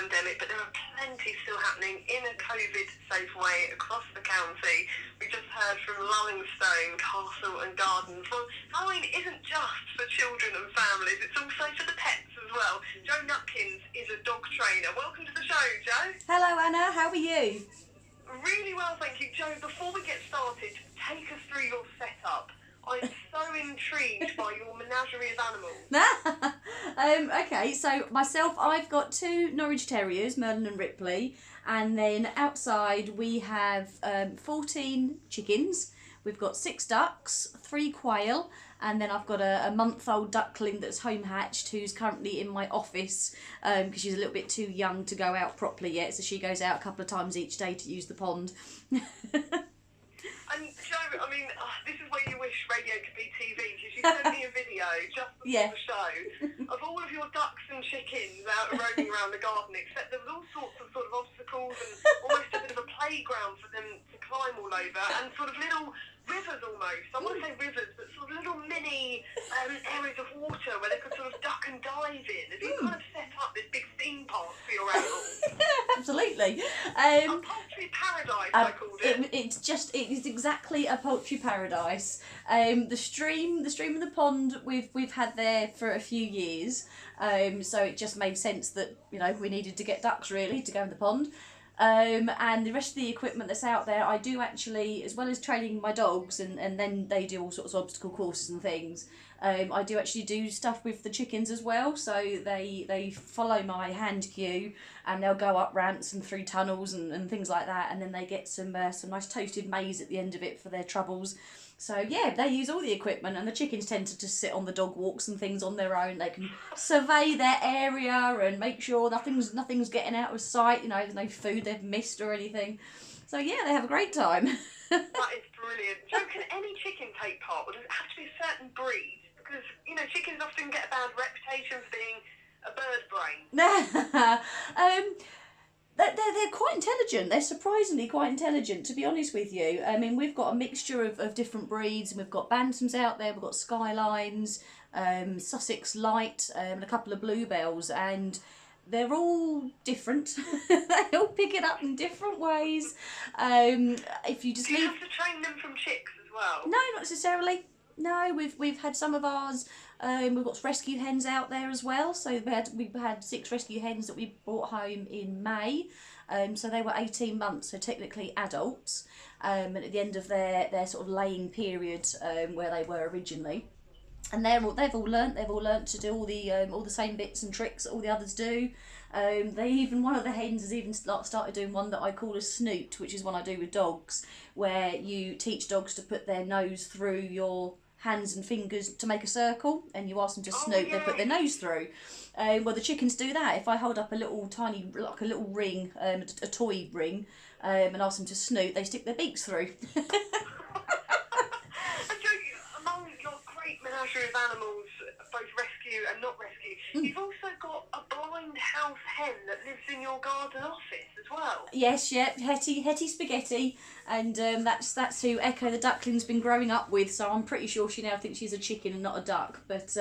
pandemic, but there are plenty still happening in a COVID-safe way across the county. We just heard from Lullingstone, Castle and Garden. Well, Halloween isn't just for children and families, it's also for the pets as well. Jo Nutkins is a dog trainer. Welcome to the show, Jo. Hello Anna, how are you? Really well, thank you. Jo, before we get started, take us through your setup. I'm so intrigued by your menagerie of animals. Okay, so myself, I've got 2 Norwich Terriers, Merlin and Ripley, and then outside we have 14 chickens, we've got 6 ducks, 3 quail, and then I've got a month-old duckling that's home hatched who's currently in my office because she's a little bit too young to go out properly yet, so she goes out a couple of times each day to use the pond. And Jo, I mean, this is where you wish radio could be TV, because you sent me a video just before the show of all of your ducks and chickens out roaming around the garden, except there was all sorts of sort of obstacles and almost a bit of a playground for them to climb all over, and sort of little rivers almost. I want to say rivers, but sort of little mini areas of water where they could sort of duck and dive in. Have you kind of set up this big theme park for your animals? Absolutely. A poultry paradise, I called it. It is exactly a poultry paradise. The stream and the pond we've had there for a few years. So it just made sense that, you know, we needed to get ducks really to go in the pond. And the rest of the equipment that's out there, I do actually, as well as training my dogs, and then they do all sorts of obstacle courses and things, I do actually do stuff with the chickens as well. So they follow my hand cue, and they'll go up ramps and through tunnels and things like that, and then they get some nice toasted maize at the end of it for their troubles. So yeah, they use all the equipment, and the chickens tend to just sit on the dog walks and things on their own. They can survey their area and make sure nothing's getting out of sight. You know, there's no food they've missed or anything. So yeah, they have a great time. That is brilliant. Jo, can any chicken take part, or does it have to be a certain breed? Because, you know, chickens often get a bad reputation for being a bird brain. They're quite intelligent. They're surprisingly quite intelligent, to be honest with you. I mean, we've got a mixture of different breeds, and we've got Bantams out there, we've got Skylines, Sussex Light, and a couple of Bluebells, and they're all different. They all pick it up in different ways. If you just Do you have to train them from chicks as well? No, not necessarily. No, we've had some of ours. We've got rescue hens out there as well. So we've had 6 rescue hens that we brought home in May. So they were 18 months, so technically adults. And at the end of their sort of laying period, where they were originally. And they've all learnt to do all the same bits and tricks that all the others do. One of the hens has even started doing one that I call a snoot, which is one I do with dogs, where you teach dogs to put their nose through your hands and fingers to make a circle, and you ask them to snoot, they put their nose through. Well, the chickens do that. If I hold up a little tiny, like a little ring, a toy ring, and ask them to snoot, they stick their beaks through. Menagerie of animals, both rescue and not rescue. You've also got a blind house hen that lives in your garden office as well. Yes, yeah, Hetty Spaghetti, and that's who Echo the duckling's been growing up with. So I'm pretty sure she now thinks she's a chicken and not a duck. But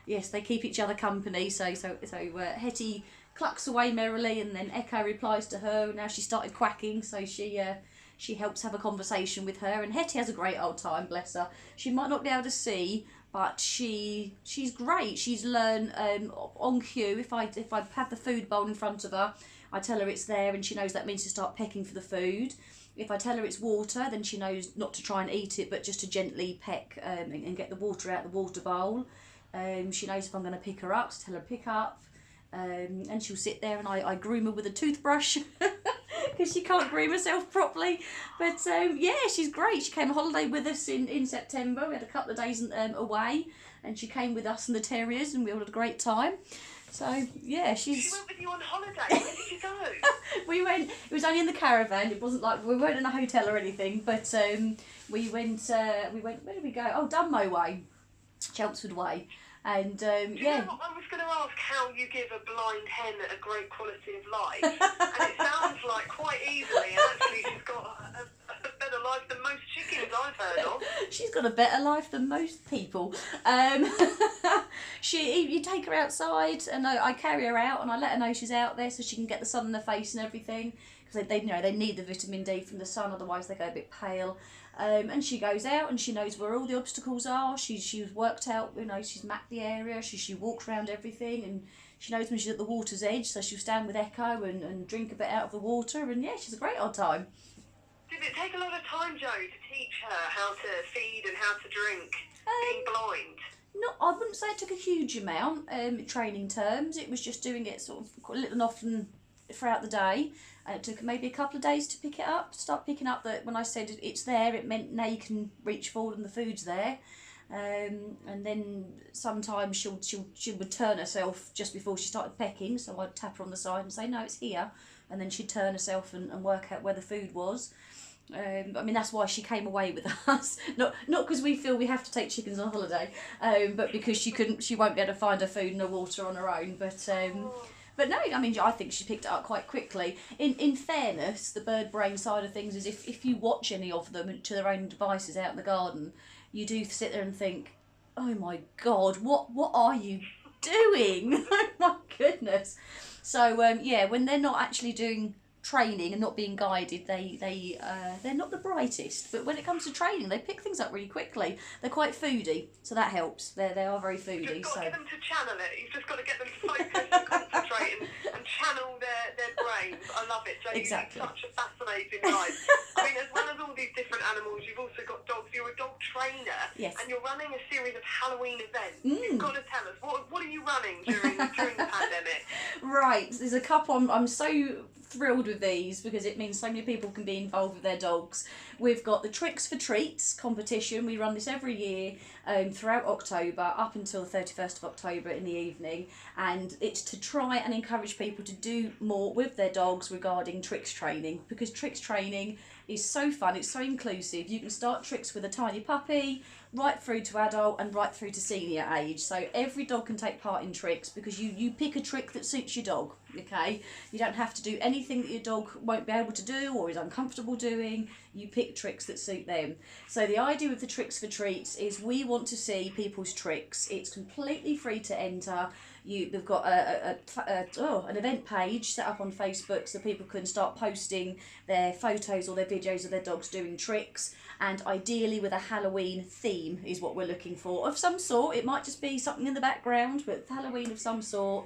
yes, they keep each other company. So Hetty clucks away merrily, and then Echo replies to her. Now she started quacking, so she helps have a conversation with her, and Hetty has a great old time, bless her. She might not be able to see, but she's great. She's learned on cue. If I have the food bowl in front of her, I tell her it's there, and she knows that means to start pecking for the food. If I tell her it's water, then she knows not to try and eat it, but just to gently peck and get the water out of the water bowl. She knows if I'm going to pick her up, to tell her pick up, and she'll sit there, and I groom her with a toothbrush. Because she can't groom herself properly. But yeah, she's great. She came on holiday with us in September. We had a couple of days away, and she came with us and the terriers, and we all had a great time. So yeah, She went with you on holiday. Where did you go? We went. It was only in the caravan. It wasn't like we weren't in a hotel or anything. But we went. Where did we go? Oh, Dunmow Way, Chelmsford Way. And Do you know what? I was going to ask how you give a blind hen a great quality of life, and it sounds like quite easily, and actually she's got a better life than most chickens I've heard of. She's got a better life than most people. You take her outside, and I carry her out, and I let her know she's out there so she can get the sun in her face and everything, because they need the vitamin D from the sun, otherwise they go a bit pale. And she goes out and she knows where all the obstacles are. She's worked out, she's mapped the area. She walks around everything, and she knows when she's at the water's edge, so she'll stand with Echo and drink a bit out of the water, and yeah, she's a great old time. Did it take a lot of time, Jo, to teach her how to feed and how to drink, being blind? No, I wouldn't say it took a huge amount in training terms. It was just doing it sort of little and often throughout the day. And it took maybe a couple of days to start picking up that when I said it's there, it meant now you can reach forward and the food's there. And then sometimes she would turn herself just before she started pecking, so I'd tap her on the side and say, no, it's here. And then she'd turn herself and work out where the food was. That's why she came away with us. Not because we feel we have to take chickens on holiday, but because she won't be able to find her food and her water on her own. But no, I think she picked it up quite quickly. In fairness, the bird brain side of things is if you watch any of them to their own devices out in the garden, you do sit there and think, oh my God, what are you doing? Oh my goodness. So when they're not actually doing training and not being guided, they're not the brightest, but when it comes to training they pick things up really quickly. They're quite foodie, so that helps. They are very foodie. You've just got to get them to channel it. You've just got to get them to focus and concentrate and channel their brains. I love it, Jo. Exactly. You lead such a fascinating life. As well as all these different animals, you've also got dogs. You're a dog trainer. Yes. And you're running a series of Halloween events. You've got to tell us, what are you running during the pandemic? Right, there's a couple. I'm so thrilled with these because it means so many people can be involved with their dogs. We've got the Tricks for Treats competition. We run this every year throughout October up until the 31st of October in the evening, and it's to try and encourage people to do more with their dogs regarding tricks training, because tricks training is so fun, it's so inclusive. You can start tricks with a tiny puppy right through to adult and right through to senior age, so every dog can take part in tricks because you pick a trick that suits your dog. Okay, you don't have to do anything that your dog won't be able to do or is uncomfortable doing. You pick tricks that suit them. So the idea with the Tricks for Treats is we want to see people's tricks. It's completely free to enter. We've got an event page set up on Facebook so people can start posting their photos or their videos of their dogs doing tricks, and ideally with a Halloween theme is what we're looking for, of some sort. It might just be something in the background, but Halloween of some sort.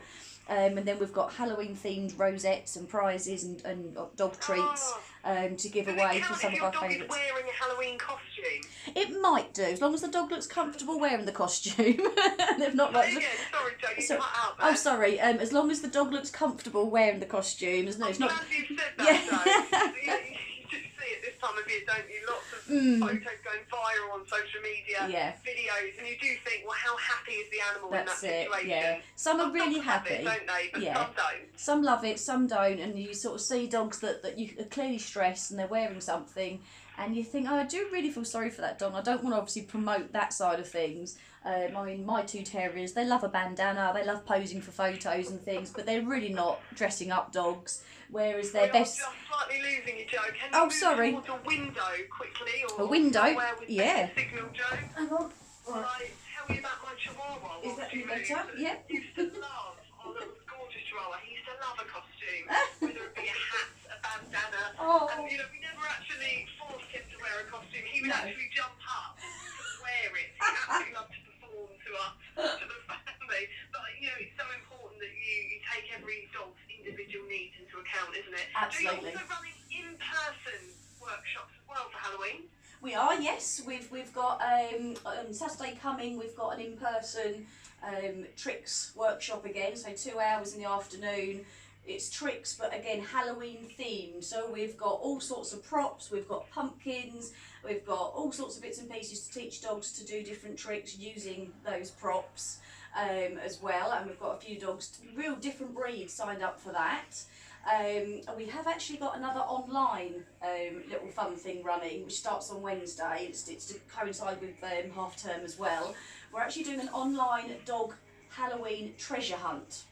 And then we've got Halloween themed rosettes and prizes and dog treats to give away for some of our favourites. Does it count if your dog is wearing a Halloween costume? It might do, as long as the dog looks comfortable wearing the costume. And if not, sorry, Jo, you cut out there. Oh, sorry. As long as the dog looks comfortable wearing the costume, I'm glad you said that, Jo. You just see it this time of year, don't you? Lots of photos going viral on social media, videos, and you do think, well, how happy is the animal in that situation? Yeah. Some are really happy, it, don't they? But some don't. Some love it, some don't, and you sort of see dogs that you are clearly stressed and they're wearing something, and you think, oh, I do really feel sorry for that dog. I don't want to obviously promote that side of things. My two terriers, they love a bandana, they love posing for photos and things, but they're really not dressing up dogs. Whereas their best. I'm slightly losing you, Jo. Can you move towards a window quickly? Or a window? Yeah. Signal, Jo. Hang on. Right. Tell me about my chihuahua. Is that better? Yeah. Used to love our little gorgeous chihuahua. He used to love a costume, whether it be a hat, a bandana. And we never actually forced him to wear a costume. He would actually jump up to wear it. He absolutely loved to perform to us, to the family. But it's so important that you take every dog's individual needs into account, isn't it? Absolutely. Are you also running in-person workshops as well for Halloween? We are, yes. We've got on Saturday coming. We've got an in-person tricks workshop again. So 2 hours in the afternoon. It's tricks, but again Halloween themed. So we've got all sorts of props. We've got pumpkins. We've got all sorts of bits and pieces to teach dogs to do different tricks using those props as well. And we've got a few dogs, real different breeds, signed up for that. And we have actually got another online little fun thing running, which starts on Wednesday. It's to coincide with half term as well. We're actually doing an online dog Halloween treasure hunt.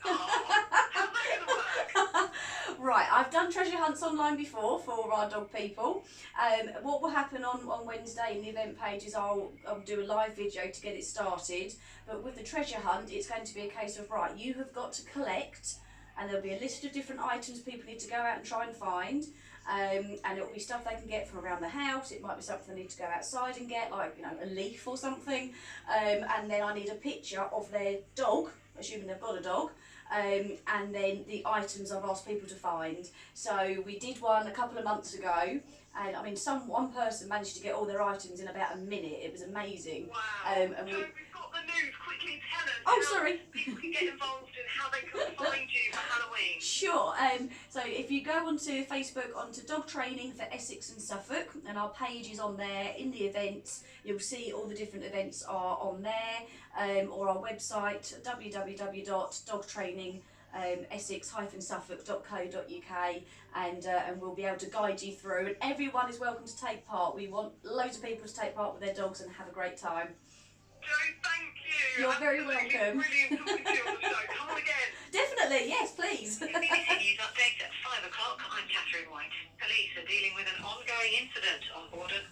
How's that going to work? Right, I've done treasure hunts online before for our dog people. What will happen on Wednesday in the event page is I'll do a live video to get it started. But with the treasure hunt, it's going to be a case of, right, you have got to collect, and there'll be a list of different items people need to go out and try and find. And it'll be stuff they can get from around the house. It might be something they need to go outside and get, like, you know, a leaf or something. And then I need a picture of their dog, assuming they've got a dog. And then the items I've asked people to find. So we did one a couple of months ago, and I mean, one person managed to get all their items in about a minute. It was amazing. Wow. And so we've got the news. Quickly tell us Oh, sorry. people can get involved and how they can find you for Halloween. Sure. So if you go onto Facebook, onto Dog Training for Essex and Suffolk, and our page is on there in the events, you'll see all the different events are on there, or our website, www.dogtraining-essex-suffolk.co.uk, and we'll be able to guide you through, and everyone is welcome to take part. We want loads of people to take part with their dogs and have a great time. Jo, thank you. You're very welcome. Brilliant talking to you on the show. Come on again. Definitely, yes, please. BBC News update at 5 o'clock. I'm Catherine White. Police are dealing with an ongoing incident on board an